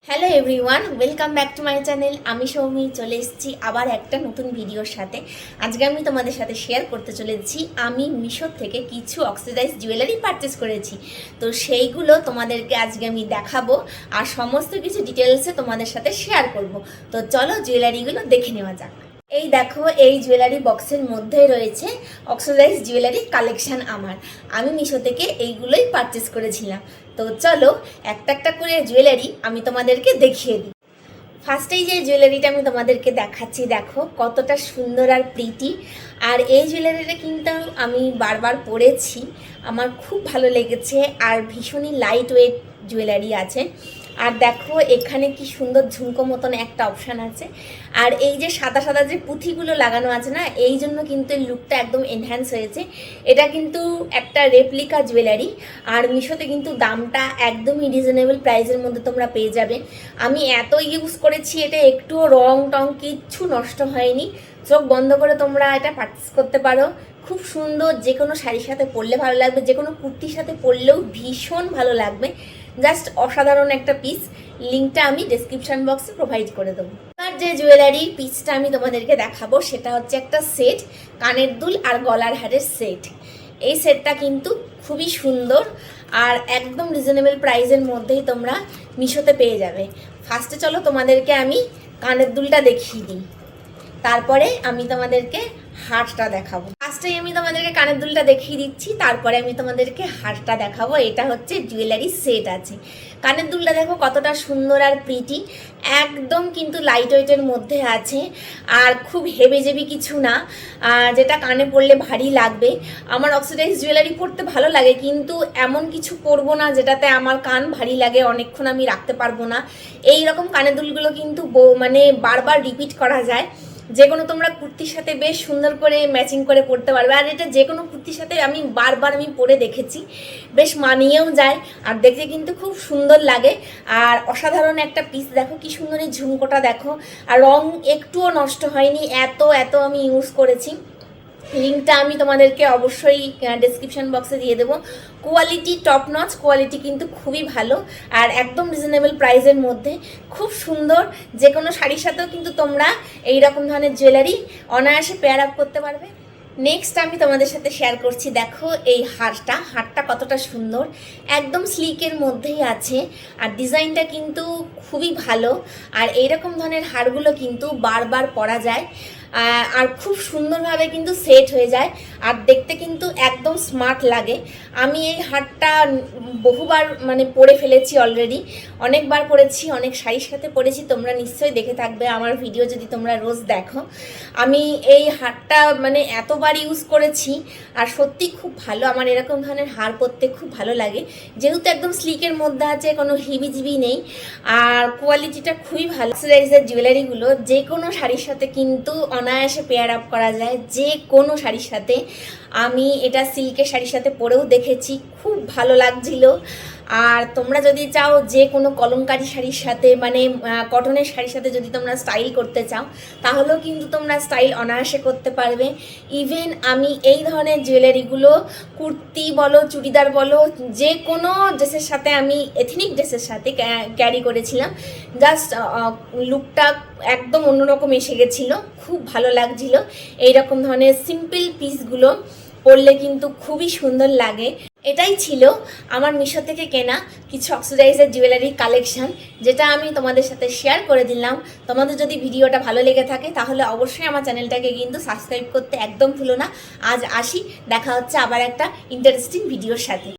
Hello everyone, welcome back to my channel. আমি সৌমি চলে এসেছি আবার একটা নতুন ভিডিওর সাথে। আজকে আমি তোমাদের সাথে শেয়ার করতে চলেছি আমি মিশো থেকে কিছু অক্সিডাইজ জুয়েলারি পারচেস করেছি। তো সেইগুলো তোমাদেরকে আজকে আমি দেখাবো আর সমস্ত কিছু ডিটেলসে তোমাদের সাথে শেয়ার করব। তো চলো জুয়েলারিগুলো দেখে নেওয়া যাক। এই দেখো, এই জুয়েলারি বক্সের মধ্যে রয়েছে অক্সিডাইজ জুয়েলারি কালেকশন। আমি মিশো থেকে এইগুলোই পারচেস করেছিলাম। তো চলো একটা একটা করে জুয়েলারি আমি তোমাদেরকে দেখিয়ে দিই। ফার্স্টেই যে জুয়েলারিটা আমি তোমাদেরকে দেখাচ্ছি, দেখো কতটা সুন্দর আর প্রিটি। আর এই জুয়েলারিটা কিন্তু আমি বারবার পরেছি, আমার খুব ভালো লেগেছে আর ভীষণই লাইট ওয়েট জুয়েলারি আছে। আর দেখো এখানে কি সুন্দর ঝুমকো মতন একটা অপশান আছে। আর এই যে সাদা সাদা যে পুঁথিগুলো লাগানো আছে না, এই জন্য কিন্তু এই লুকটা একদম এনহ্যান্স হয়েছে। এটা কিন্তু একটা রেপ্লিকা জুয়েলারি আর মিশোতে কিন্তু দামটা একদমই রিজনেবল প্রাইসের মধ্যে তোমরা পেয়ে যাবে। আমি এত ইউজ করেছি, এটা একটুও রং টং কিচ্ছু নষ্ট হয়নি। চোখ বন্ধ করে তোমরা এটা পারচেস করতে পারো। খুব সুন্দর, যে কোনো শাড়ির সাথে পরলে ভালো লাগবে, যে কোনো কুর্তির সাথে পরলেও ভীষণ ভালো লাগবে। জাস্ট অসাধারণ একটা পিস। লিঙ্কটা আমি ডেসক্রিপশন বক্সে প্রোভাইড করে দেবো। আর যে জুয়েলারি পিসটা আমি তোমাদেরকে দেখাবো সেটা হচ্ছে একটা সেট, কানের দুল আর গলার হারের সেট। এই সেটটা কিন্তু খুবই সুন্দর আর একদম রিজনেবল প্রাইসের মধ্যেই তোমরা মিশোতে পেয়ে যাবে। ফার্স্টে চলো তোমাদেরকে আমি কানের দুলটা দেখিয়ে দিই, তারপরে আমি তোমাদেরকে হারটা দেখাবো। ফার্স্টেই আমি তোমাদেরকে কানের দুলটা দেখিয়ে দিচ্ছি, তারপরে আমি তোমাদেরকে হারটা দেখাবো। এটা হচ্ছে জুয়েলারি সেট আছে। কানের দুলটা দেখো কতটা সুন্দর আর প্রিটি, একদম কিন্তু লাইট ওয়েটের মধ্যে আছে আর খুব হেভি জেভি কিছু না, যেটা কানে পরলে ভারী লাগবে। আমার অক্সিডাইজ জুয়েলারি পরতে ভালো লাগে, কিন্তু এমন কিছু পরবো না যেটাতে আমার কান ভারী লাগে, অনেকক্ষণ আমি রাখতে পারবো না। এই রকম কানের দুলগুলো কিন্তু মানে বারবার রিপিট করা যায়। যে কোনো তোমরা কুর্তির সাথে বেশ সুন্দর করে ম্যাচিং করে পরতে পারবে। আর এটা যে কোনো কুর্তির সাথে আমি বারবার পরে দেখেছি, বেশ মানিয়েও যায় আর দেখতে কিন্তু খুব সুন্দর লাগে। আর অসাধারণ একটা পিস, দেখো কি সুন্দর এই ঝুমকোটা দেখো, আর রং একটুও নষ্ট হয়নি। এত আমি ইউজ করেছি। লিঙ্কটা আমি তোমাদেরকে অবশ্যই ডেসক্রিপশন বক্সে দিয়ে দেবো। কোয়ালিটি টপ নচ, কোয়ালিটি কিন্তু খুবই ভালো আর একদম রিজনেবল প্রাইসের মধ্যে খুব সুন্দর। যে কোনো শাড়ির সাথেও কিন্তু তোমরা এই রকম ধরনের জুয়েলারি অনায়াসে পেয়ার আপ করতে পারবে। নেক্সট আমি তোমাদের সাথে শেয়ার করছি, দেখো এই হারটা কতটা সুন্দর, একদম স্লিকের মধ্যেই আছে আর ডিজাইনটা কিন্তু খুবই ভালো। আর এইরকম ধরনের হারগুলো কিন্তু বারবার পরা যায় আর খুব সুন্দরভাবে কিন্তু সেট হয়ে যায় আর দেখতে কিন্তু একদম স্মার্ট লাগে। আমি এই হারটা বহুবার পরে ফেলেছি অলরেডি, অনেকবার পরেছি, অনেক শাড়ির সাথে পরেছি। তোমরা নিশ্চয়ই দেখে থাকবে আমার ভিডিও যদি তোমরা রোজ দেখো। আমি এই হারটা এতবার ইউজ করেছি আর সত্যি খুব ভালো। আমার এরকম ধরনের হার পরতে খুব ভালো লাগে, যেহেতু একদম স্লিকের মধ্যে আছে, কোনো হিবিজিবি নেই আর কোয়ালিটিটা খুবই ভালো। অক্সিডাইজের জুয়েলারিগুলো যে কোনো শাড়ির সাথে কিন্তু অনায়াসে পেয়ার আপ করা যায়, যে কোনো শাড়ির সাথে। আমি এটা সিল্কের শাড়ির সাথে পরেও দেখেছি, খুব ভালো লাগছিল। আর তোমরা যদি চাও যে কোনো কলমকারি শাড়ির সাথে কটনের শাড়ির সাথে যদি তোমরা স্টাইল করতে চাও, তাহলেও কিন্তু তোমরা স্টাইল অনায়াসে করতে পারবে। ইভেন আমি এই ধরনের জুয়েলারিগুলো কুর্তি বলো, চুড়িদার বলো, যে কোনো ড্রেসের সাথে, আমি এথনিক ড্রেসের সাথে ক্যারি করেছিলাম। জাস্ট লুকটা একদম অন্যরকম এসে গেছিলো, খুব ভালো লাগছিল। এইরকম ধরনের সিম্পল পিসগুলো পরলে কিন্তু খুবই সুন্দর লাগে। এটাই ছিল আমার মিশো থেকে কেনা কিছু অক্সিডাইজের জুয়েলারি কালেকশন, যেটা আমি তোমাদের সাথে শেয়ার করে দিলাম। তোমাদের যদি ভিডিওটা ভালো লেগে থাকে তাহলে অবশ্যই আমার চ্যানেলটাকে কিন্তু সাবস্ক্রাইব করতে একদম ভুলো না। আজ আসি, দেখা হচ্ছে আবার একটা ইন্টারেস্টিং ভিডিওর সাথে।